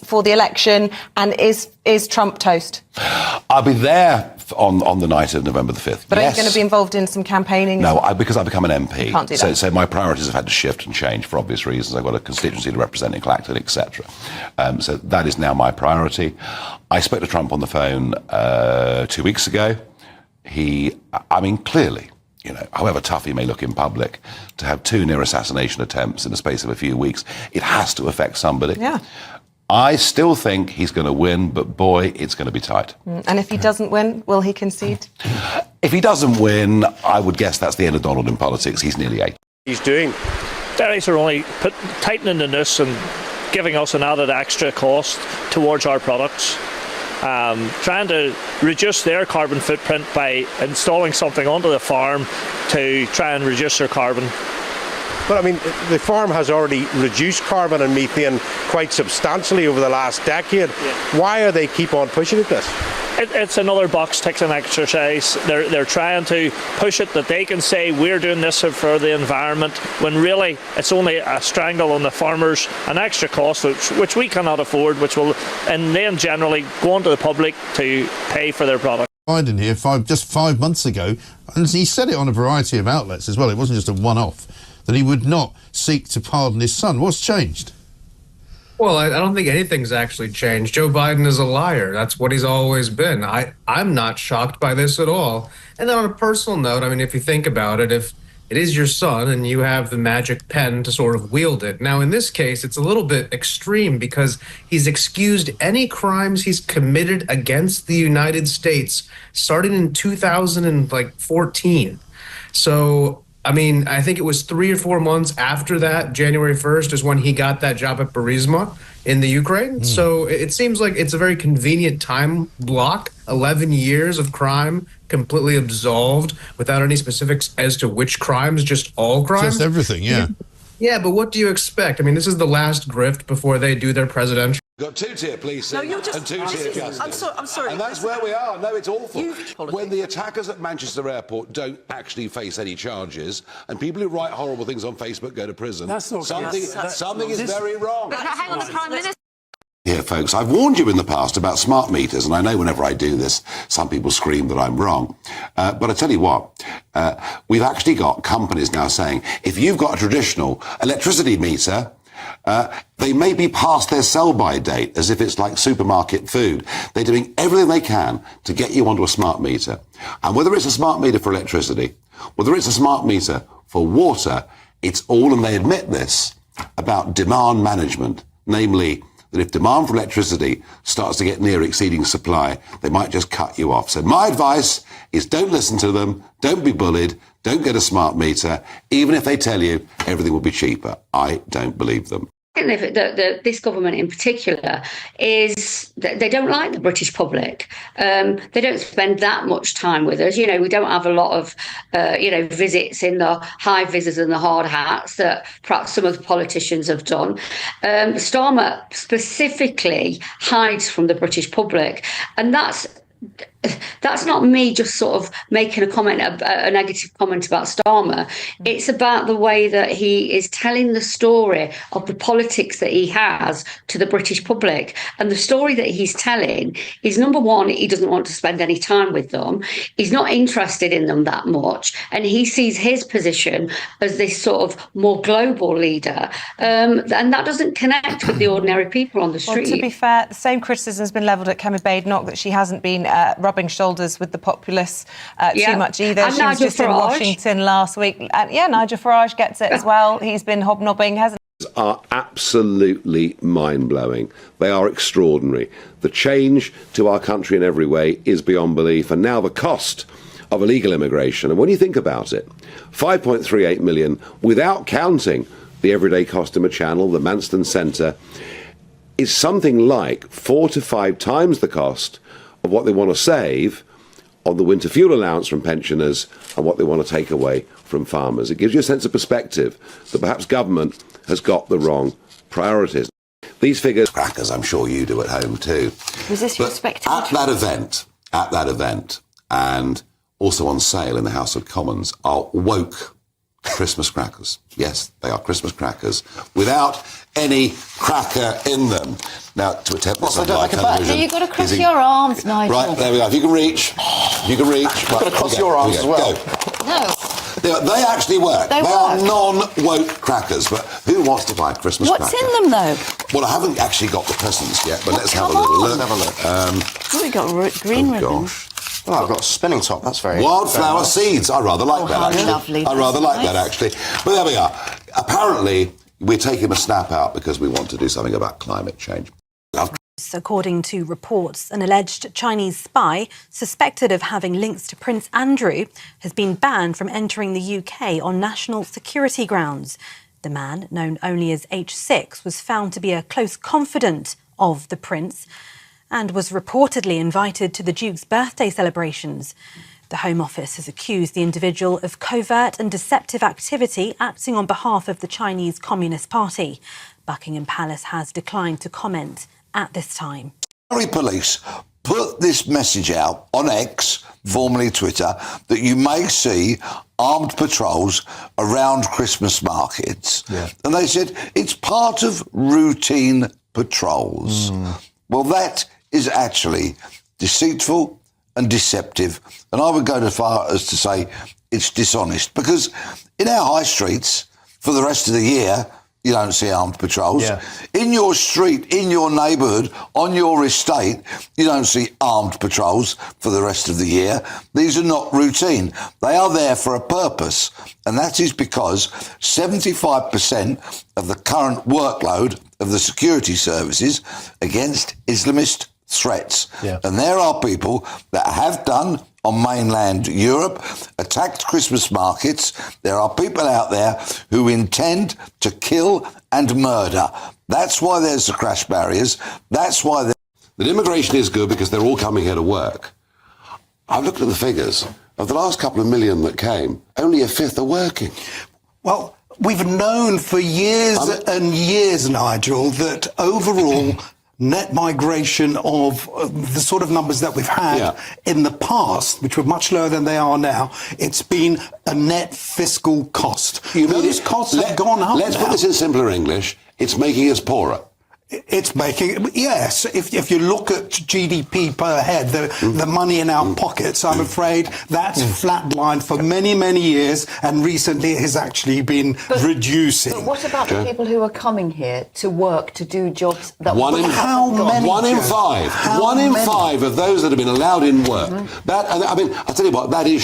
for the election, and is Trump toast? I'll be there on the night of November the 5th. But yes. are you going to be involved in some campaigning? No, because I've become an MP. Can't do that. So my priorities have had to shift and change for obvious reasons. I've got a constituency to represent in Clacton, etc. So that is now my priority. I spoke to Trump on the phone 2 weeks ago. Clearly, however tough he may look in public, to have 2 near assassination attempts in the space of a few weeks, it has to affect somebody. Yeah. I still think he's going to win, but boy, it's going to be tight. And if he doesn't win, will he concede? If he doesn't win, I would guess that's the end of Donald in politics. He's nearly 80. He's doing. Dairies are only tightening the noose and giving us an added extra cost towards our products. Trying to reduce their carbon footprint by installing something onto the farm to try and reduce their carbon. But the farm has already reduced carbon and methane quite substantially over the last decade. Yeah. Why are they keep on pushing at this? It's another box ticking exercise. They're trying to push it that they can say we're doing this for the environment, when really it's only a strangle on the farmers, an extra cost which we cannot afford, which will and then generally go on to the public to pay for their product. Biden here just 5 months ago, and he said it on a variety of outlets as well. It wasn't just a one-off, that he would not seek to pardon his son. What's changed? Well, I don't think anything's actually changed. Joe Biden is a liar. That's what he's always been. I'm not shocked by this at all. And then on a personal note, if you think about it, if it is your son and you have the magic pen to sort of wield it. Now, in this case, it's a little bit extreme because he's excused any crimes he's committed against the United States starting in 2014. So I think it was 3 or 4 months after that, January 1st, is when he got that job at Burisma in the Ukraine. So it seems like it's a very convenient time block, 11 years of crime, completely absolved without any specifics as to which crimes, just all crimes. Just everything, yeah. Yeah, but what do you expect? This is the last grift before they do their presidential. Got 2-tier policing and 2-tier justice. I'm sorry. And that's where we are. No, it's awful. When the attackers at Manchester Airport don't actually face any charges, and people who write horrible things on Facebook go to prison, something is very wrong. But hang on, the Prime Minister. Here, folks, I've warned you in the past about smart meters, and I know whenever I do this, some people scream that I'm wrong. But I tell you what, we've actually got companies now saying, if you've got a traditional electricity meter, they may be past their sell-by date, as if it's like supermarket food. They're doing everything they can to get you onto a smart meter. And whether it's a smart meter for electricity, whether it's a smart meter for water, it's all, and they admit this, about demand management, namely that if demand for electricity starts to get near exceeding supply, they might just cut you off. So my advice is don't listen to them, don't be bullied, don't get a smart meter, even if they tell you everything will be cheaper. I don't believe them. I think this government in particular is that they don't like the British public. They don't spend that much time with us. We don't have a lot of, visits in the high visors and the hard hats that perhaps some of the politicians have done. Starmer specifically hides from the British public, and that's not me just sort of making a negative comment about Starmer. It's about the way that he is telling the story of the politics that he has to the British public. And the story that he's telling is, number one, he doesn't want to spend any time with them. He's not interested in them that much. And he sees his position as this sort of more global leader. And that doesn't connect with the ordinary people on the street. Well, to be fair, the same criticism has been levelled at Kemi Badenoch, that she hasn't been rubbing shoulders with the populace too much either. And she was just in Washington last week. Nigel Farage gets it as well. He's been hobnobbing, hasn't he? Are absolutely mind-blowing. They are extraordinary. The change to our country in every way is beyond belief. And now the cost of illegal immigration. And when you think about it, 5.38 million, without counting the everyday cost in a channel, the Manston Centre, is something like 4 to 5 times the cost of what they want to save on the winter fuel allowance from pensioners and what they want to take away from farmers. It gives you a sense of perspective that perhaps government has got the wrong priorities. These figures, crackers, I'm sure you do at home too. Was this your expectation? At that event, and also on sale in the House of Commons, are woke Christmas crackers. Yes, they are Christmas crackers without any cracker in them. Now, to attempt this on live television... So you've got to cross your arms, Nigel. Right, there we go. If you can reach. You've got to cross your arms as well. No. They actually work. They are work. non-woke crackers, but who wants to buy a Christmas cracker? What's in them, though? Well, I haven't actually got the presents yet, but let's have a come little on. look. Have a look. Oh, we got green ribbon. Gosh. Oh, I've got a spinning top. That's very Wildflower very nice. seeds. I rather like Oh, that, how actually. lovely. I rather That's like that, nice. actually. But there we are. Apparently, we're taking a snap out because we want to do something about climate change. According to reports, an alleged Chinese spy suspected of having links to Prince Andrew has been banned from entering the UK on national security grounds. The man, known only as H6, was found to be a close confidant of the Prince and was reportedly invited to the Duke's birthday celebrations. The Home Office has accused the individual of covert and deceptive activity acting on behalf of the Chinese Communist Party. Buckingham Palace has declined to comment at this time. Surrey Police put this message out on X, formerly Twitter, that you may see armed patrols around Christmas markets. Yeah. And they said it's part of routine patrols. Well, that is actually deceitful and deceptive. And I would go as far as to say it's dishonest, because in our high streets for the rest of the year, you don't see armed patrols. Yeah. In your street, in your neighbourhood, on your estate, you don't see armed patrols for the rest of the year. These are not routine. They are there for a purpose. And that is because 75% of the current workload of the security services against Islamist threats. Yeah. And there are people that have done on mainland Europe, attacked Christmas markets. There are people out there who intend to kill and murder. That's why there's the crash barriers. That's why that immigration is good because they're all coming here to work. I've looked at the figures. Of the last couple of million that came, only a fifth are working. Well, we've known for years and years, Nigel, that overall net migration of the sort of numbers that we've had in the past, which were much lower than they are now, it's been a net fiscal cost. Those costs have gone up. Let's put this in simpler English. It's making us poorer. It's making, yes, if you look at GDP per head, the money in our pockets, I'm afraid that's flatlined for many, many years, and recently it has actually been reducing. But what about the people who are coming here to work, to do jobs that One in five of those that have been allowed in work. That, I mean, I'll tell you what, that is